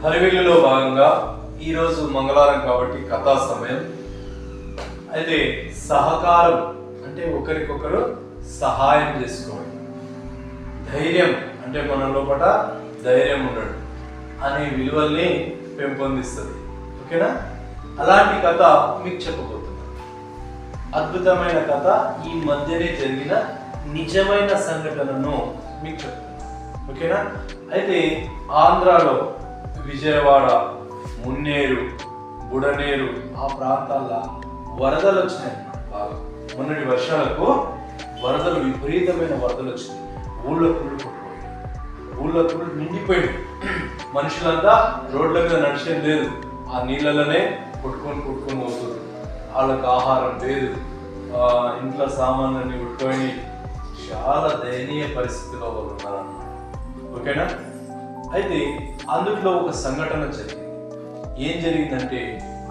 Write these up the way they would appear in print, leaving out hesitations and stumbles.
హరివిల్లులో భాగంగా ఈరోజు మంగళవారం కాబట్టి కథా సమయం. అయితే సహకారం అంటే ఒకరికొకరు సహాయం చేసుకోవడం, ధైర్యం అంటే మన లోపల ధైర్యం ఉండడం అనే విలువల్ని పెంపొందిస్తుంది. ఓకేనా? అలాంటి కథ మీకు చెప్పబోతున్నాను. అద్భుతమైన కథ, ఈ మధ్యనే జరిగిన నిజమైన సంఘటనను మీకు చెప్తున్నాను. ఓకేనా? అయితే ఆంధ్రాలో విజయవాడ, మున్నేరు, బుడనేరు ఆ ప్రాంతాల్లో వరదలు వచ్చినాయి. బాగా మొన్నటి వర్షాలకు వరదలు, విపరీతమైన వరదలు వచ్చినాయి. ఊళ్ళో పుళ్ళు కొట్టుకుపోయాయి, ఊళ్ళో పుళ్ళు నిండిపోయాయి. మనుషులంతా రోడ్ల మీద నడిచేది లేదు, ఆ నీళ్ళలోనే కొట్టుకొని పోతుంది. వాళ్ళకి ఆహారం లేదు, ఇంట్లో సామాన్లన్నీ ఉట్టుకొని చాలా దయనీయ పరిస్థితిలో వాళ్ళు ఉన్నారన్నమాట. ఓకేనా? అయితే అందులో ఒక సంఘటన జరిగింది. ఏం జరిగిందంటే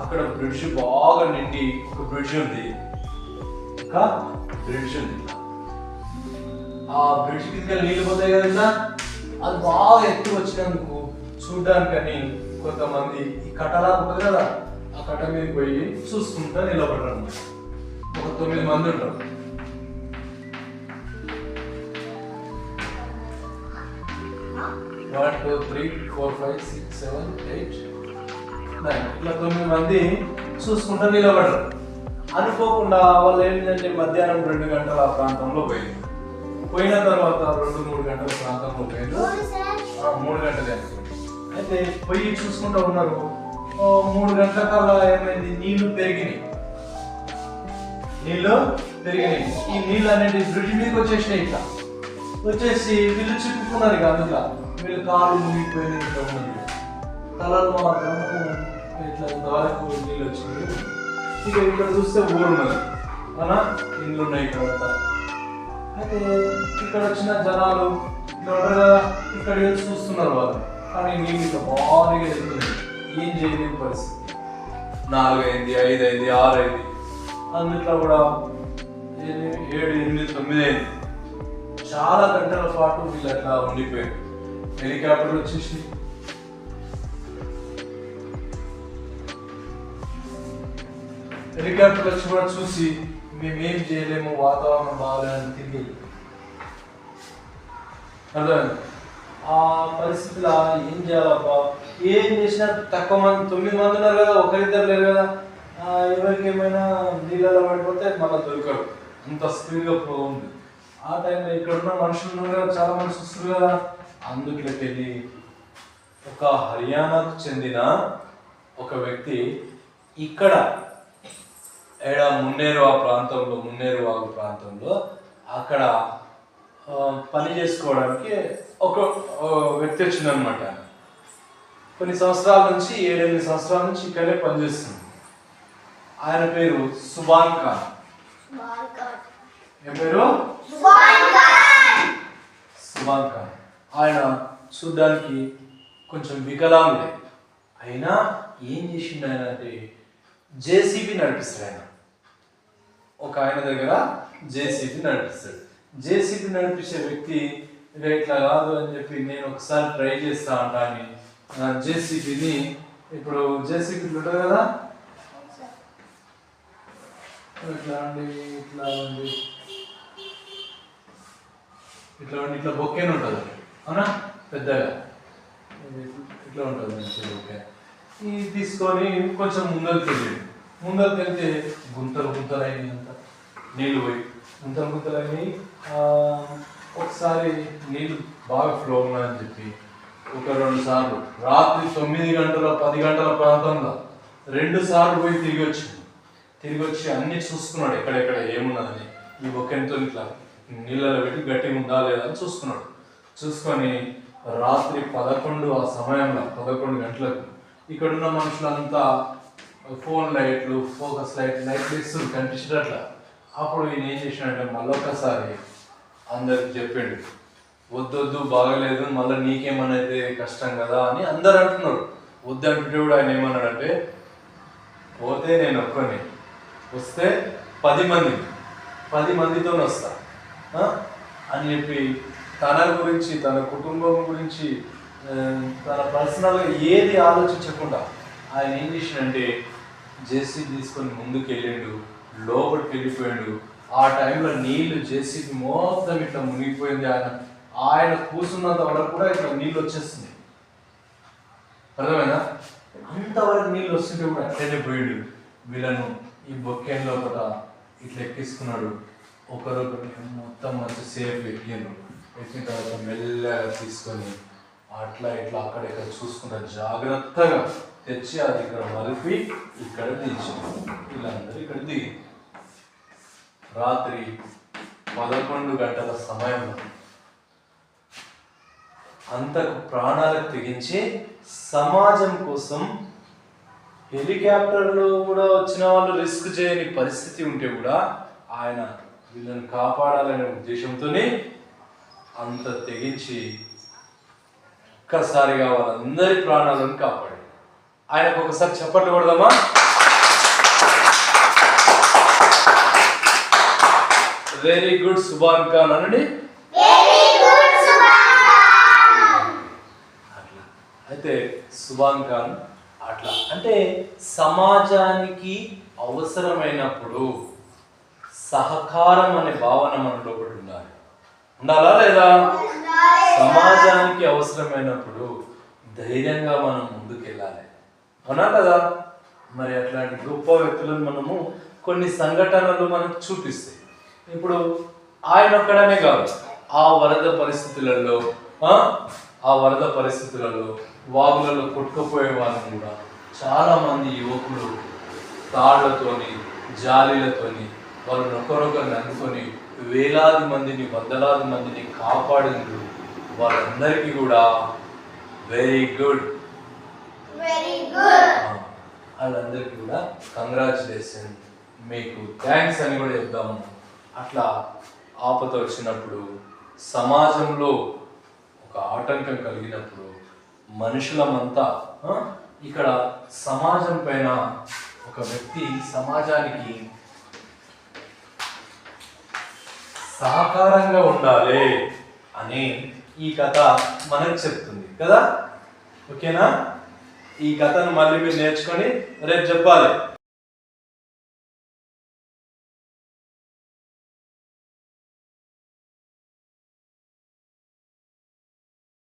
అక్కడ బ్రిడ్జ్ బాగా నిండి, ఒక బ్రిడ్జ్ ఉంది, ఆ బ్రిడ్జ్ కింద నీళ్ళు పోతాయి కదా, అది బాగా ఎత్తు వచ్చినందుకు చూడ్డానికని కొంతమంది ఈ కట్టలా ఉంటుంది కదా, ఆ కట్ట మీద పోయి చూసుకుంటా నిలబడ్డారు. ఒక 9 మంది ఉంటారు. One, 2, 3, 4, 5, 6, 7, 8, 9 ఇట్లా 9 మంది చూసుకుంటా నిలబడరు. అనుకోకుండా వాళ్ళు ఏంటంటే మధ్యాహ్నం 2 గంటల ఆ ప్రాంతంలో పోయిన తర్వాత 2-3 గంటల ప్రాంతంలో పోయింది. 3 గంటలే అయితే పోయి చూసుకుంటూ ఉన్నారు. 3 గంటల కల్లా ఏమైంది, నీళ్లు పెరిగినాయి. ఈ నీళ్ళు అనేది బ్రిడ్జ్ మీదకి వచ్చేసినాయి. ఇట్లా వచ్చేసి వీళ్ళు చిక్కుకున్నారు. ఇక అందులో వీళ్ళు కాళ్ళు మునిగిపోయినాయి. ఇట్లా ఉన్నది తలలు మాత్రం ఇట్లా ఇంతవరకు నీళ్ళు వచ్చింది. ఇక ఇక్కడ చూస్తే ఊరున్నది, మన ఇండ్లు ఉన్నాయి ఇక్కడ. అయితే ఇక్కడ వచ్చిన జనాలు ఇక్కడ ఉంటారు కదా, ఇక్కడ చూస్తున్నారు వాళ్ళు. కానీ నీళ్ళు ఇట్లా భారీగా వెళ్తున్నాయి. ఏం చేయలేని పరిస్థితి. 4 అయింది, 5 అయింది, 6 అయింది, అందుట్లో కూడా 7, 8, 9 అయింది. చాలా గంటల పాటు వీళ్ళు అట్లా ఉండిపోయారు. హెలికాప్టర్లు వచ్చేసి కూడా చూసి మేమేం చేయలేము, వాతావరణం బాగాలేదని తిరిగి అర్థమైంది. ఆ పరిస్థితిలో ఏం చేయాలబ్బా, ఏం చేసినా తక్కువ మంది, 9 మంది ఉన్నారు కదా, ఒకరిద్దరు లేరు కదా, ఎవరికి ఏమైనా నీళ్ళలో పడిపోతే మళ్ళీ దొరకరు, అంత స్పీడ్గా ఉంది. ఆ టైంలో ఇక్కడ ఉన్న మనుషులు ఉన్నారు కదా, చాలా మనుషులు వస్తారు కదా, అందులోకి వెళ్ళి ఒక హర్యానాకు చెందిన ఒక వ్యక్తి ఇక్కడ మున్నేరు వాగు ప్రాంతంలో అక్కడ పని చేసుకోవడానికి ఒక వ్యక్తి వచ్చిందనమాట. కొన్ని సంవత్సరాల నుంచి 7-8 సంవత్సరాల నుంచి ఇక్కడే పనిచేస్తుంది. ఆయన పేరు సుబాన్ ఖాన్. ఏం పేరు? సుబాన్ ఖాన్. ఆయన చూడ్డానికి కొంచెం వికలాంగుడే. అయినా ఏం చేసిండు ఆయన అంటే జేసీబీ నడిపిస్తాడు. ఆయన ఒక ఆయన దగ్గర జేసీబీ నడిపిస్తాడు. జేసీబీ నడిపించే వ్యక్తి ఇట్లా కాదు అని చెప్పి నేను ఒకసారి ట్రై చేస్తా అంటా అని జేసీబీని, ఇప్పుడు జేసీబీ ఉంటుంది కదా, ఇట్లా బొక్కేని ఉంటుంది అవునా, పెద్దగా ఇట్లా ఉంటుంది మంచి బొక్కే. ఇది తీసుకొని కొంచెం ముందరికి వెళ్తే గుంతలు అయినాయి, అంత నీళ్ళు పోయి గుంతలు అయినాయి. ఒకసారి నీళ్ళు బాగా ఫ్లో ఉన్నాయని చెప్పి 1-2 సార్లు రాత్రి 9 గంటల 10 గంటల ప్రాంతంలో 2 సార్లు పోయి తిరిగి వచ్చి అన్ని చూసుకున్నాడు, ఎక్కడెక్కడ ఏమున్నదని. ఈ బొక్కెంతో ఇట్లా నీళ్ళలో పెట్టి గట్టిగా ఉందా లేదా అని చూసుకొని రాత్రి 11 ఆ సమయంలో 11 గంటలకు ఇక్కడున్న మనుషులంతా ఫోన్ లైట్లు, ఫోకస్ లైట్లు ఇస్తుంది కనిపించేటట్లా. అప్పుడు ఈయన ఏం చేసినాడంటే మళ్ళొక్కసారి అందరికి చెప్పిండు, వద్దొద్దు బాగలేదు, మళ్ళీ నీకేమన్నా అయితే కష్టం కదా అని అందరు అంటున్నారు. వద్దంటే కూడా ఆయన ఏమన్నాడంటే, పోతే నేను ఒక్కని, వస్తే 10 మందితో వస్తా అని చెప్పి తన గురించి, తన కుటుంబం గురించి తన పర్సనల్గా ఏది ఆలోచించకుండా ఆయన ఏం చేసిండంటే జేసీబీ తీసుకొని ముందుకు వెళ్ళిండు, లోపలికి వెళ్ళిపోయాడు. ఆ టైంలో నీళ్లు జేసీబీ మొత్తం ఇట్లా మునిగిపోయింది. ఆయన కూర్చున్నంత వరకు కూడా ఇట్లా నీళ్ళు వచ్చేస్తుంది. అర్థమైనా? అంతవరకు నీళ్ళు వస్తుంటే కూడా అట్లనే పోయిండు. వీళ్ళను ఈ బొక్కెన్లో ఒక ఇట్లా ఎక్కించుకున్నాడు. ఒకరొకరు మొత్తం మంచి సేఫ్ ఎక్కిండ్రు. ఎక్కిన తర్వాత మెల్లగా తీసుకొని అట్లా ఇట్లా అక్కడ ఇక్కడ చూసుకుంటా జాగ్రత్తగా తెచ్చి అది ఇక్కడ మలిపి ఇక్కడ దించారు. వీళ్ళందరూ ఇక్కడ దిగి రాత్రి 11 గంటల సమయంలో అంతకు ప్రాణాలకు తెగించి సమాజం కోసం హెలికాప్టర్లో కూడా వచ్చిన వాళ్ళు రిస్క్ చేయని పరిస్థితి ఉంటే కూడా ఆయన వీళ్ళని కాపాడాలనే ఉద్దేశంతోనే అంత తెగించి ఒక్కసారిగా వాళ్ళందరి ప్రాణాలను కాపాడాడు. ఆయనకు ఒకసారి చప్పట్లు కొడదామా? వెరీ గుడ్ సుబాన్ ఖాన్ అనండి. అట్లా అయితే సుబాన్ ఖాన్ అట్లా అంటే సమాజానికి అవసరమైనప్పుడు సహకారం అనే భావన మనలో ఒకటి ఉండాలి. ఉండాలా లేదా? సమాజానికి అవసరమైనప్పుడు ధైర్యంగా మనం ముందుకెళ్ళాలి. అవునా కదా? మరి అట్లాంటి గొప్ప వ్యక్తులను మనము కొన్ని సంఘటనలు మనకు చూపిస్తాయి. ఇప్పుడు ఆయన ఒక్కడనే కాదు, ఆ వరద పరిస్థితులలో వాగులలో కొట్టుకుపోయే వాళ్ళని కూడా చాలా మంది యువకులు తాళ్లతోని జాలీలతోని వాళ్ళు ఒకరొకరిని అనుకొని వేలాది మందిని వందలాది మందిని కాపాడిండ్రు. వాళ్ళందరికీ కూడా వెరీ గుడ్, వాళ్ళందరికీ కూడా కంగ్రాచులేషన్, మీకు థ్యాంక్స్ అని కూడా చెప్దాము. అట్లా ఆపద వచ్చినప్పుడు సమాజంలో ఒక ఆటంకం కలిగినప్పుడు మనుషులమంతా ఇక్కడ సమాజం పైన ఒక వ్యక్తి సమాజానికి సహకారంగా ఉండాలి అని ఈ కథ మనకు చెప్తుంది కదా. ఓకేనా? ఈ కథను మళ్ళీ మీరు నేర్చుకొని రేపు చెప్పాలి.